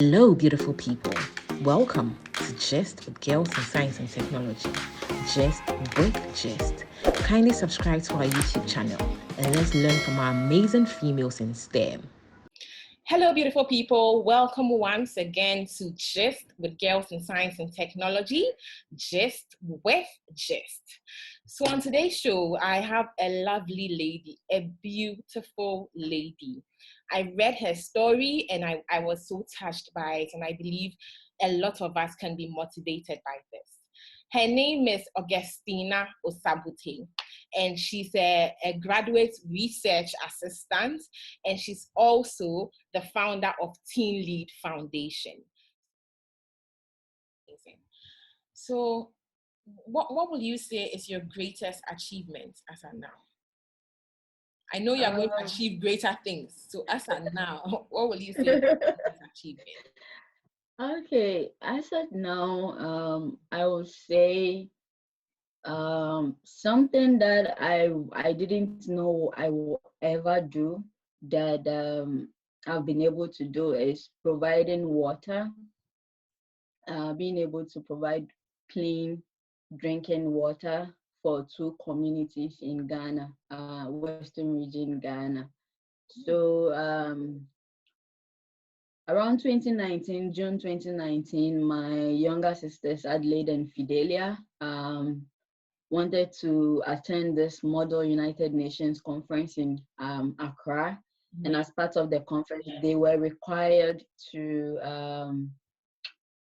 Hello, beautiful people. Welcome to Gist with Girls in Science and Technology. Gist with Gist. Kindly subscribe to our YouTube channel and let's learn from our amazing females in STEM. Hello, beautiful people. Welcome once again to Gist with Girls in Science and Technology. Gist with Gist. So on today's show, I have a lovely lady, a beautiful lady. I read her story and I was so touched by it, and I believe a lot of us can be motivated by this. Her name is Augustina Osabutey, and she's a graduate research assistant, and she's also the founder of Teen Lead Foundation. So, what will you say is your greatest achievement as of now? I know you're going to achieve greater things. So as of now, what will you say is your greatest achievement? Okay, as of now, I would say something that I didn't know I will ever do that I've been able to do is providing water, being able to provide clean drinking water for two communities in Ghana, Western region Ghana. So around 2019, June 2019, my younger sisters, Adelaide and Fidelia, wanted to attend this Model United Nations conference in Accra. Mm-hmm. And as part of the conference, they were required to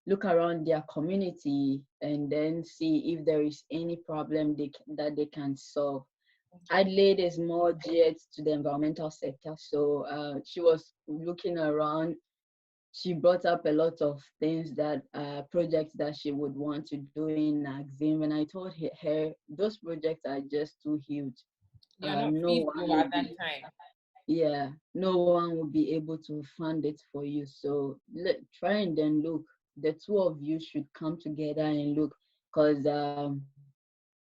look around their community and then see if there is any problem that they can solve. Adelaide is more geared to the environmental sector, so she was looking around. She brought up a lot of things that projects that she would want to do in Axim, and I told her those projects are just too huge. No one at that time. Yeah, no one will be able to fund it for you. So try and then look. The two of you should come together and look, because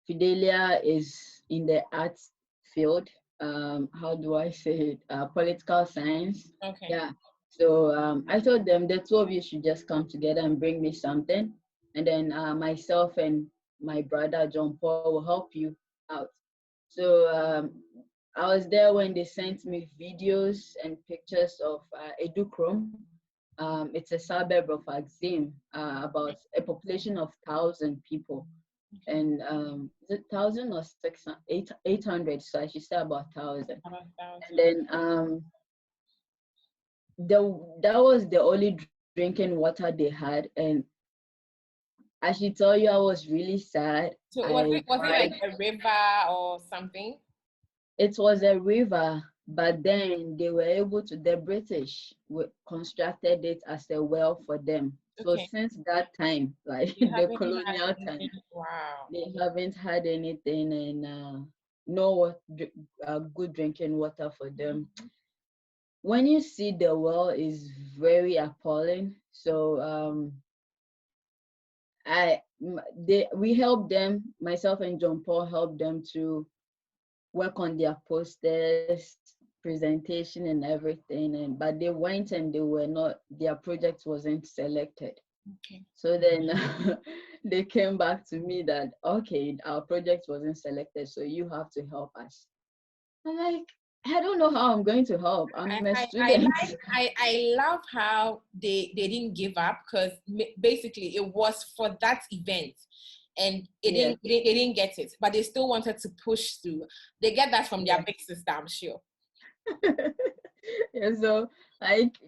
Fidelia is in the arts field. How do I say it? Political science. Okay. Yeah. So I told them the two of you should just come together and bring me something, and then myself and my brother John Paul will help you out. So I was there when they sent me videos and pictures of Edukrom. It's a suburb of Axim, about a population of 1,000 people. And is it 1,000 or 800? So I should say about 1,000. And then that was the only drinking water they had, and I should tell you, I was really sad. So was it like a river or something? It was a river, but then they were able to. The British constructed it as a well for them. So since that time, like the colonial time, wow, they haven't had anything, and no good drinking water for them. When you see the well is very appalling. So we helped them, myself and John Paul helped them to work on their posters, presentation and everything, but they went and their project wasn't selected. Okay. So then they came back to me that, okay, our project wasn't selected, so you have to help us. I'm like, I don't know how I'm going to help. I'm a student. I love how they didn't give up, because basically it was for that event, and they didn't get it, but they still wanted to push through. They get that from their big sister, I'm sure. Yeah, so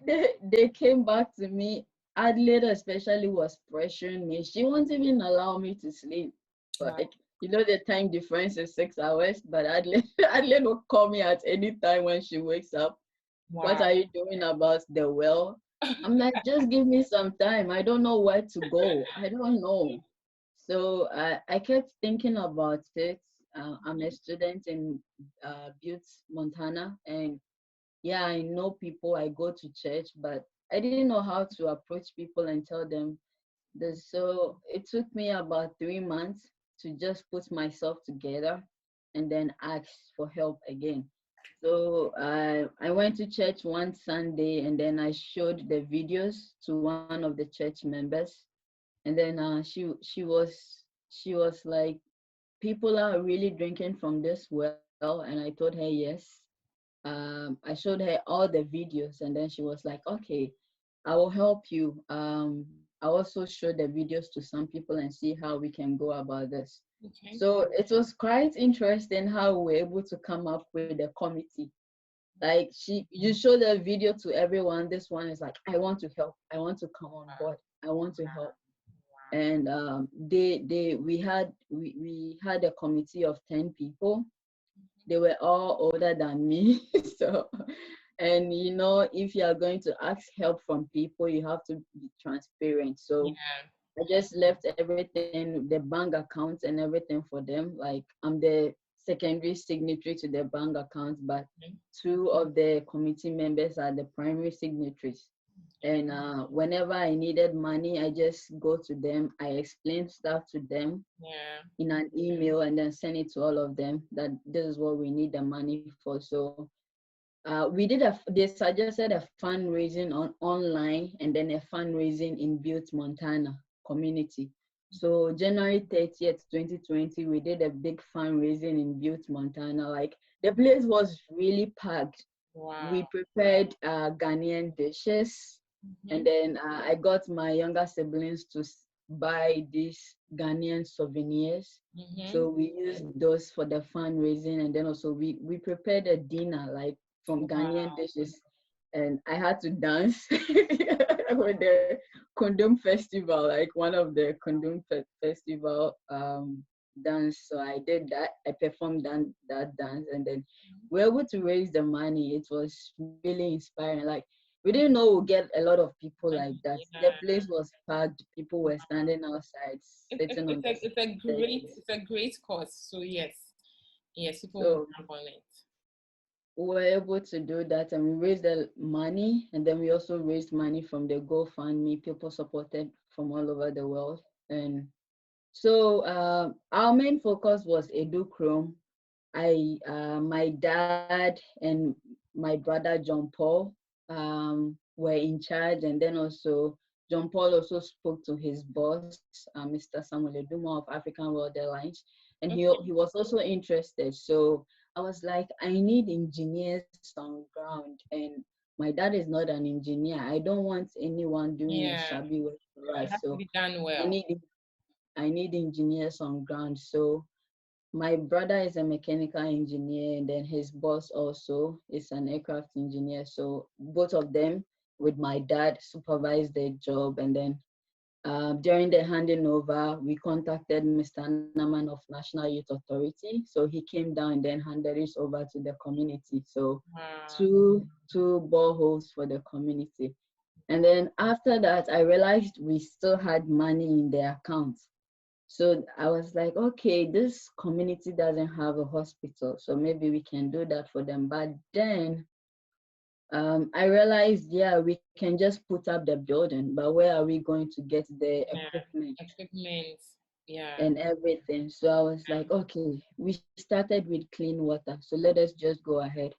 they came back to me. Adelaide especially was pressuring me. She won't even allow me to sleep. But the time difference is 6 hours, but Adelaide will call me at any time when she wakes up. Wow. What are you doing about the well? I'm like, just give me some time. I don't know where to go. I don't know. So I kept thinking about it. I'm a student in Butte, Montana, and yeah, I know people. I go to church, but I didn't know how to approach people and tell them this. So it took me about 3 months to just put myself together and then ask for help again. So I went to church one Sunday, and then I showed the videos to one of the church members, and then she was like, people are really drinking from this well, and I told her yes. I showed her all the videos, and then she was like, okay, I will help you. I also showed the videos to some people and see how we can go about this. Okay. So it was quite interesting how we were able to come up with a committee. Like, you show the video to everyone. This one is like, I want to help. I want to come on board. I want to help. And we had a committee of 10 people. They were all older than me. So, and if you are going to ask help from people, you have to be transparent. So Yeah. I just left everything, the bank accounts and everything for them. Like, I'm the secondary signatory to the bank accounts, but Okay. two of the committee members are the primary signatories. And whenever I needed money, I just go to them. I explain stuff to them Yeah. in an email and then send it to all of them that this is what we need the money for. So they suggested a fundraising online and then a fundraising in Butte, Montana community. So January 30th, 2020, we did a big fundraising in Butte, Montana. Like, the place was really packed. We Wow. prepared Ghanaian dishes, Mm-hmm. and then I got my younger siblings to buy these Ghanaian souvenirs. Mm-hmm. So we used those for the fundraising, and then also we prepared a dinner like from Ghanaian Wow. dishes, and I had to dance with the Kundum festival, like one of the Kundum festival dance. So I did that. I performed that dance, and then we were able to raise the money. It was really inspiring. Like, we didn't know we'd get a lot of people like And that. The yeah. place was packed. People were standing outside, sitting on the It's staircase. a great cause. So yes, yes, people will So jump on it. we were able to do that, and we raised the money, and then we also raised money from the GoFundMe. People supported from all over the world. And so our main focus was Edu Chrome. My dad and my brother John Paul were in charge, and then also John Paul also spoke to his boss, Mr. Samuel Edumo of African World Airlines, and he Okay. was also interested. So I was like, I need engineers on ground, and my dad is not an engineer. I don't want anyone doing a Yeah, shabby work for it us. has to So be done I well. need I need engineers on ground. So my brother is a mechanical engineer, and then his boss also is an aircraft engineer. So both of them, with my dad, supervised their job. And then during the handing over, we contacted Mr. Naman of National Youth Authority. So he came down and then handed it over to the community. So Wow. two boreholes for the community. And then after that, I realized we still had money in the account. So I was like, okay, this community doesn't have a hospital, so maybe we can do that for them. But then I realized, yeah, we can just put up the building, but where are we going to get the Yeah, equipment equipment. Yeah. and everything? So I was like, okay, we started with clean water, so let us just go ahead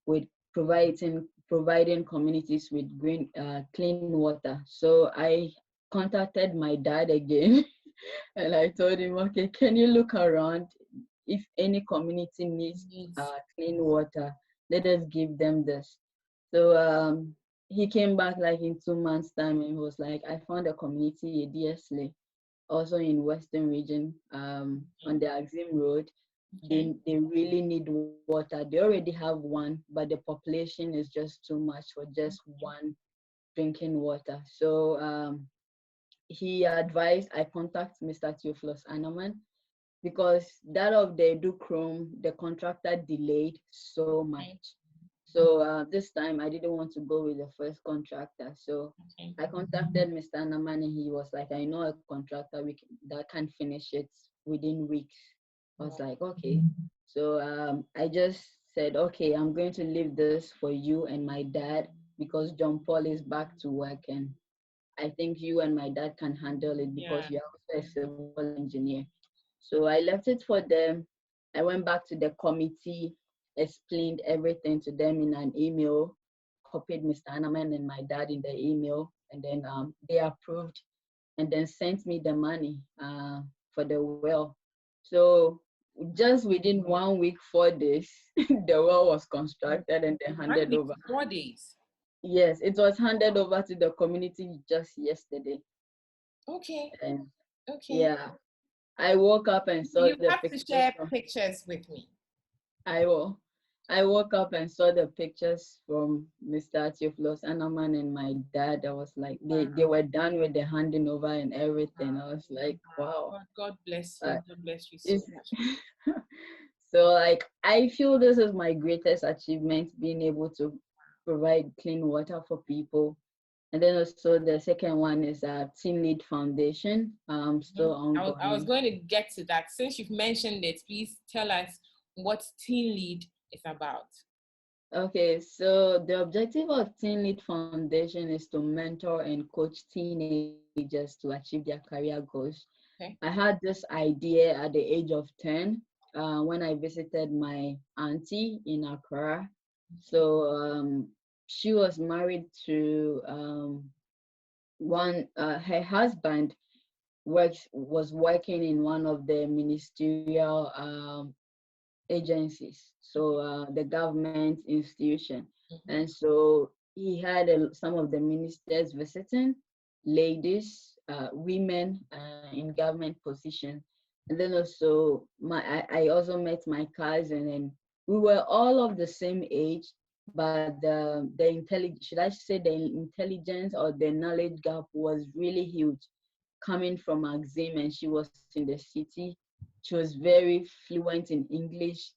with providing communities with clean water. So I contacted my dad again. And I told him, okay, can you look around? If any community needs Needs. clean water, let us give them this. So he came back like in 2 months' time, and he was like, I found a community, a DSLA, also in Western region, Okay. on the Axim Road. Okay. They really need water. They already have one, but the population is just too much for just one drinking water. So he advised I contact Mr. Theophilus Anaman, because that of the do Chrome, the contractor delayed so much. Okay. So this time I didn't want to go with the first contractor. So Okay. I contacted Mr. Anaman, and he was like, I know a contractor that can finish it within weeks. I was Wow. like, okay. So I just said, okay, I'm going to leave this for you and my dad, because John Paul is back to work, and I think you and my dad can handle it Yeah. because you're also a civil engineer. So I left it for them. I went back to the committee. explained everything to them in an email, copied Mr. Anaman and my dad in the email, and then they approved and then sent me the money for the well. So just within 1 week, 4 days, the well was constructed and then One handed week, over. 4 days. Yes, it was handed over to the community just yesterday. Okay. And Okay. yeah, I woke up and saw You the have to pictures share from, pictures with me. I will. I woke up and saw the pictures from Mr. Theophilus Anaman and my dad. I was like, they were done with the handing over and everything. I was like, wow. God bless you. Uh, God bless you so it's much. so like I feel this is my greatest achievement, being able to provide clean water for people. And then also the second one is Team Lead Foundation, still I was ongoing. going to get to that. Since you've mentioned it, please tell us what Teen Lead is about. Okay, so the objective of Teen Lead Foundation is to mentor and coach teenagers to achieve their career goals. Okay. I had this idea at the age of 10 when I visited my auntie in Accra. So she was married to her husband was working in one of the ministerial agencies, so the government institution. Mm-hmm. And so he had some of the ministers visiting, ladies, women in government position. And then also I also met my cousin, and we were all of the same age, but the intelligence, should I say, the intelligence or the knowledge gap was really huge. Coming from Axim, and she was in the city. She was very fluent in English,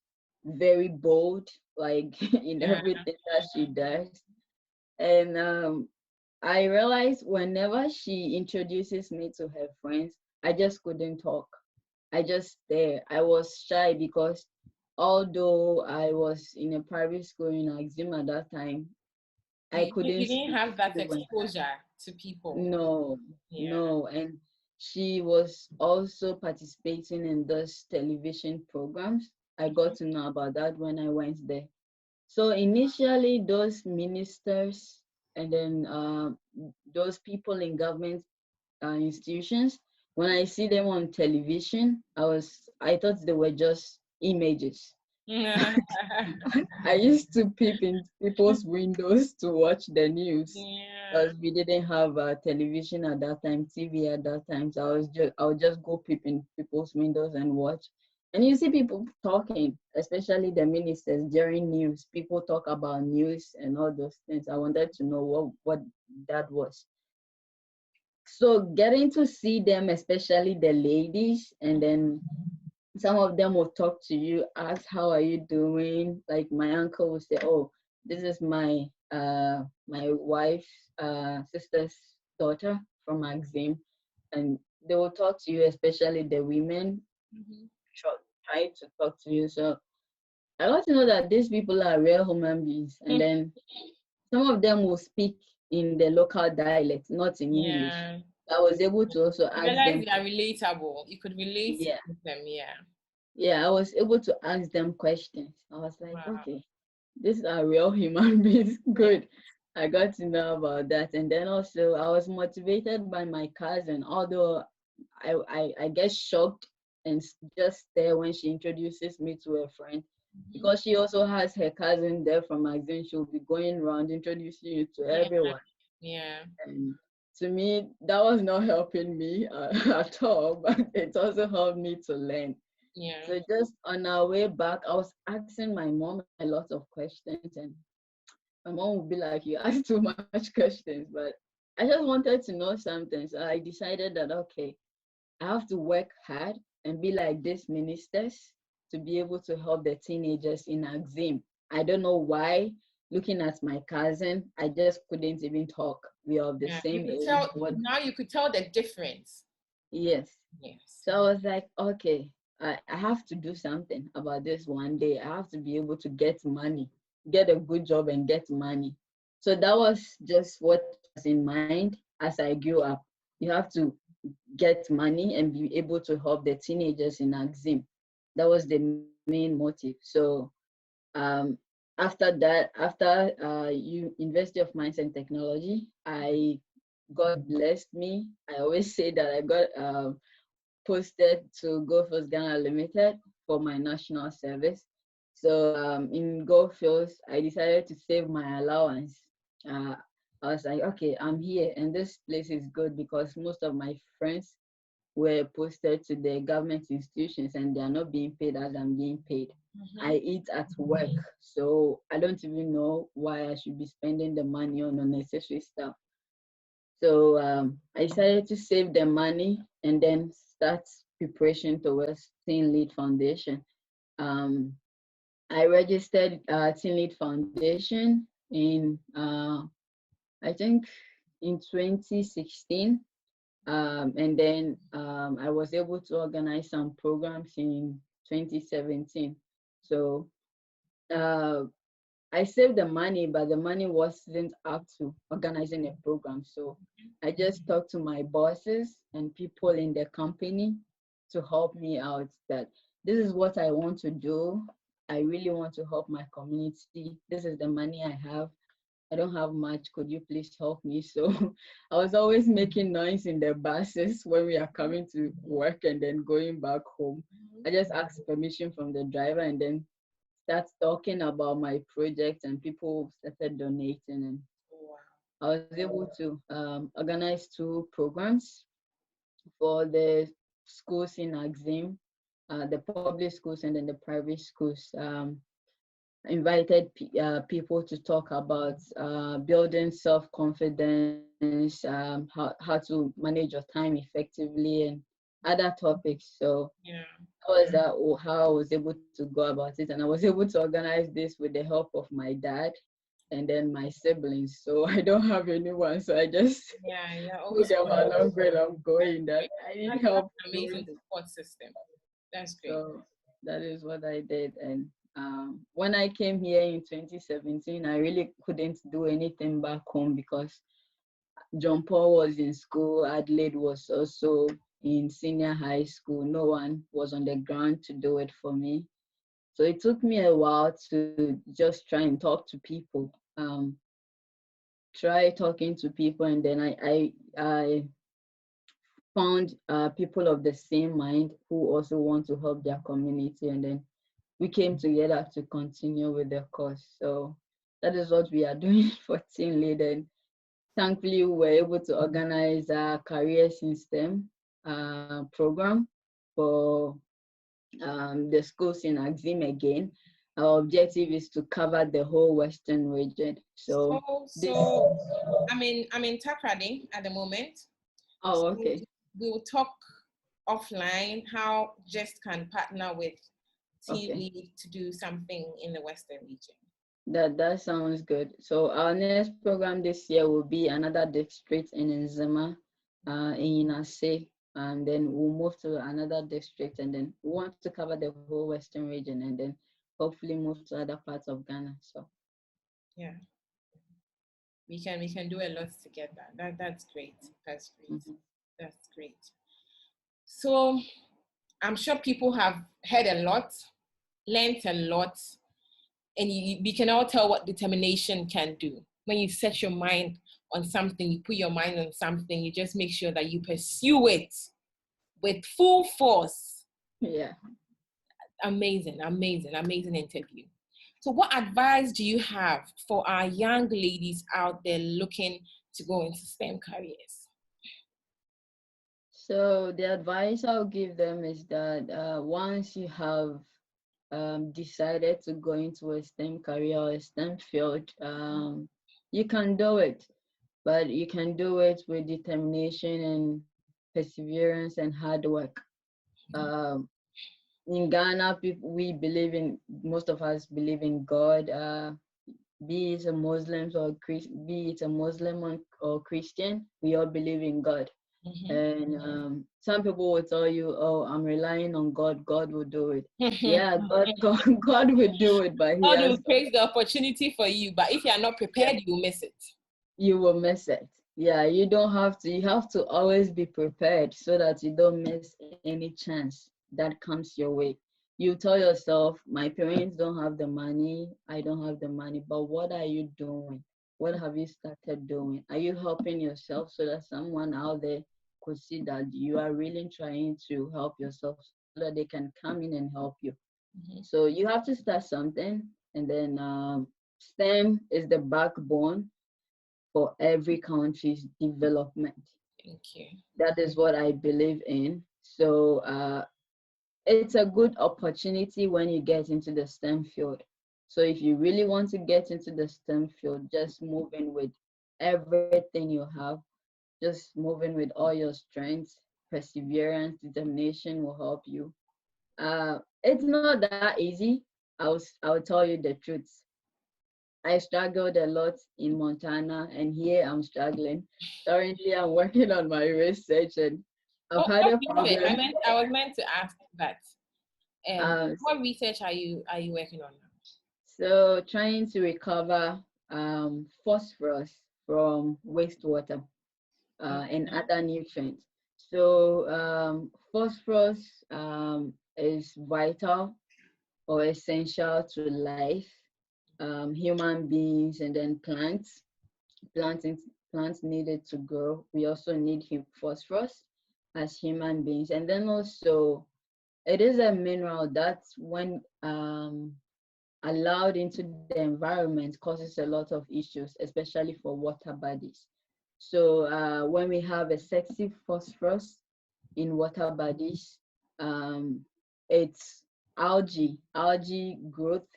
very bold, like in Yeah. everything that she does. And I realized whenever she introduces me to her friends, I just couldn't talk. I just stare. I was shy because although I was in a private school in Axim at that time, I couldn't You didn't speak have that fluent. exposure to people. No, Yeah. no. And she was also participating in those television programs. I got to know about that when I went there. So initially, those ministers and then those people in government institutions, when I see them on television, I thought they were just images. Yeah. I used to peep in people's windows to watch the news Yeah. because we didn't have television at that time, TV at that time. So I would just go peep in people's windows and watch. And you see people talking, especially the ministers during news. People talk about news and all those things. I wanted to know what that was. So getting to see them, especially the ladies, and then some of them will talk to you, ask how are you doing. Like my uncle will say, oh, this is my wife's sister's daughter from Maxim. And they will talk to you, especially the women Mhm. try to talk to you. So I got to know that these people are real human beings. And then some of them will speak in the local dialect, not in English. Yeah. I was able to also You ask realize them. they are relatable. You could relate Yeah, with them. Yeah. yeah, I was able to ask them questions. I was like, Wow. okay, these are real human beings. Yeah. Good. I got to know about that. And then also I was motivated by my cousin, although I get shocked and just there when she introduces me to a friend. Mhm. Because she also has her cousin there from Magazine, she'll be going around introducing you to Yeah. everyone. Yeah. And to me, that was not helping me at all, but it also helped me to learn. Yeah. So just on our way back, I was asking my mom a lot of questions, and my mom would be like, "You ask too much questions." But I just wanted to know something, so I decided that okay, I have to work hard and be like these ministers to be able to help the teenagers in Axim. I don't know why. Looking at my cousin, I just couldn't even talk. We are of the Yeah. You same could age. tell What? now. You could tell the difference. Yes. Yes. So I was like, okay, I have to do something about this one day. I have to be able to get money, get a good job and get money. So that was just what was in mind as I grew up. You have to get money and be able to help the teenagers in Axim. That was the main motive. So Um, After that, after University of Mines and Technology, God blessed me. I always say that I got posted to Go First Ghana Limited for my national service. So in Goldfields, I decided to save my allowance. Uh, I was like, okay, I'm here, and this place is good because most of my friends were posted to the government institutions and they are not being paid as I'm being paid. I eat at work, so I don't even know why I should be spending the money on unnecessary stuff. So I decided to save the money and then start preparation towards Teen Lead Foundation. Um, I registered Teen Lead Foundation in, I think, in 2016. And then I was able to organize some programs in 2017. So uh, I saved the money, but the money wasn't up to organizing a program. So I just talked to my bosses and people in the company to help me out that this is what I want to do. I really want to help my community. This is the money I have. I don't have much. Could you please help me? So I was always making noise in the buses when we are coming to work and then going back home. I just asked permission from the driver and then start talking about my project and people started donating, and I was able to organize 2 programs for the schools in Axim, the public schools and then the private schools. Invited people to talk about building self-confidence, how to manage your time effectively, and other topics. So how I was able to go about it, and I was able to organize this with the help of my dad and then my siblings. So I don't have anyone, so I just always put them along when I'm going. That I need help. That's an amazing support system. That's great. So that is what I did. And when I came here in 2017, I really couldn't do anything back home because John Paul was in school, Adelaide was also in senior high school. No one was on the ground to do it for me. So it took me a while to just try and talk to people, try talking to people, and then I found people of the same mind who also want to help their community, and then we came together to continue with the course. So that is what we are doing for Teen Lead. And thankfully, we were able to organize a career system program for the schools in Axim again. Our objective is to cover the whole Western region. So I'm in Takrady at the moment. Oh, okay. So we will talk offline how Just can partner with Teen Lead to do something in the Western region. That sounds good. So our next program this year will be another district in Nzema, in Inase, and then we'll move to another district, and then we want to cover the whole Western region, and then hopefully move to other parts of Ghana. So yeah, we can do a lot together. That's great. That's great. That's great. So I'm sure people have heard a lot, learned a lot, and we can all tell what determination can do. When you set your mind on something, you put your mind on something, you just make sure that you pursue it with full force. Yeah. Amazing interview. So what advice do you have for our young ladies out there looking to go into STEM careers? So the advice I'll give them is that once you have decided to go into a STEM career or a STEM field, you can do it, but you can do it with determination and perseverance and hard work. In Ghana, most of us believe in God, be it a Muslim or Christian, we all believe in God. And some people will tell you, "Oh, I'm relying on God. God will do it." Yeah, God will do it, but God will create the opportunity for you. But if you are not prepared, you will miss it. You will miss it. Yeah, you don't have to. You have to always be prepared so that you don't miss any chance that comes your way. you tell yourself, my parents don't have the money, I don't have the money, but what are you doing? What have you started doing? Are you helping yourself so that someone out there could see that you are really trying to help yourself so that they can come in and help you? Mhm. So you have to start something, and then STEM is the backbone for every country's development. Thank you. That is what I believe in. So it's a good opportunity when you get into the STEM field. So if you really want to get into the STEM field, just move in with everything you have. Just move in with all your strengths, perseverance, determination will help you. It's not that easy. I'll tell you the truth. I struggled a lot in Montana, and here I'm struggling. Currently, I'm working on my research, and I've had What a research? problem. I was meant to ask that. Uh, What research are you working on now? so, trying to recover phosphorus from wastewater and Okay. other nutrients. So, phosphorus is vital or essential to life, human beings, and then plants. Plants, plants need it to grow. We also need phosphorus as human beings. And then also, it is a mineral that when allowed into the environment causes a lot of issues, especially for water bodies. So when we have excessive phosphorus in water bodies, um, it's algae growth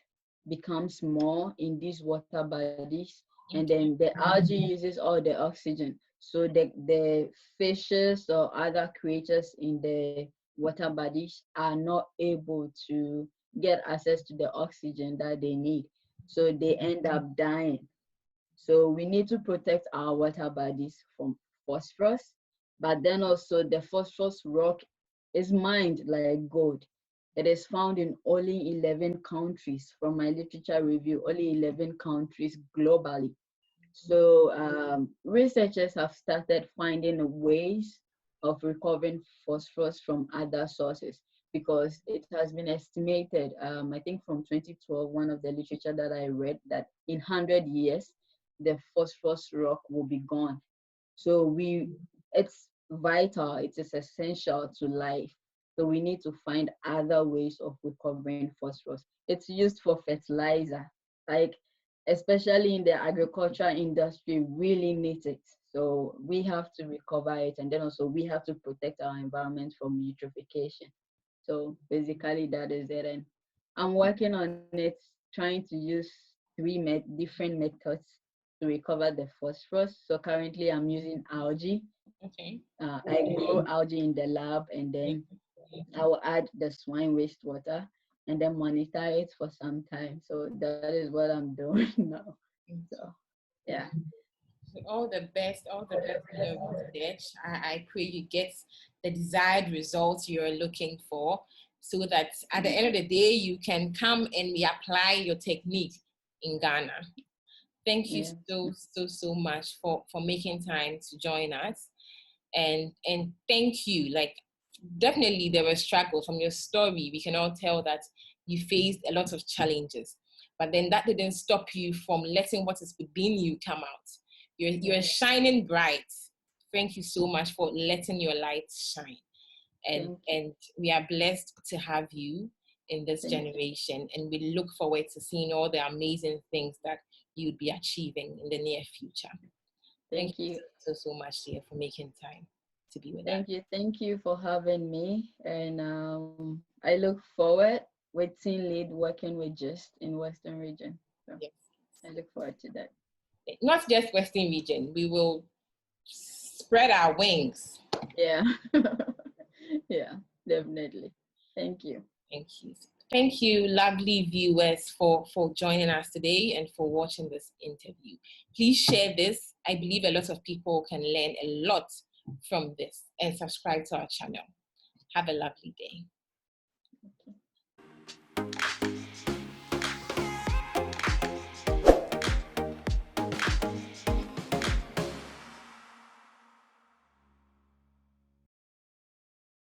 becomes more in these water bodies, and then Okay. the algae uses all the oxygen. So the fishes or other creatures in the water bodies are not able to get access to the oxygen that they need. So they end up dying. So we need to protect our water bodies from phosphorus, but then also the phosphorus rock is mined like gold. It is found in only 11 countries. From my literature review, only 11 countries globally. So researchers have started finding ways of recovering phosphorus from other sources because it has been estimated, I think from 2012, one of the literature that I read, that in 100 years, the phosphorus rock will be gone. So it's vital, it is essential to life. So we need to find other ways of recovering phosphorus. It's used for fertilizer, like especially in the agriculture industry, really needs it. So we have to recover it, and then also we have to protect our environment from eutrophication. So basically that is it. And I'm working on it, trying to use different methods to recover the phosphorus. So currently I'm using algae. Okay. I grow algae in the lab, and Yeah. then I will add the swine wastewater and then monitor it for some time. So that is what I'm doing now. So yeah. So all the best in your research. I pray you get the desired results you're looking for so that at the end of the day, you can come and reapply your technique in Ghana. Thank you Yeah. so much for making time to join us. And thank you. Like, definitely there were struggles from your story. We can all tell that you faced a lot of challenges, but then that didn't stop you from letting what is within you come out. You're shining bright. Thank you so much for letting your light shine. and Thank you. and we are blessed to have you in this Thank you. generation, and we look forward to seeing all the amazing things that you'd be achieving in the near future. Thank Thank you you. so much, dear, for making time to be with us. Thank you. Thank you for having me. And I look forward with Team Lead working with Just in Western region. So Yes. I look forward to that. Not just Western region, we will spread our wings. Yeah. Yeah, definitely. Thank you. Thank you. Thank you, lovely viewers, for joining us today and for watching this interview. Please share this. I believe a lot of people can learn a lot from this, and subscribe to our channel. Have a lovely day.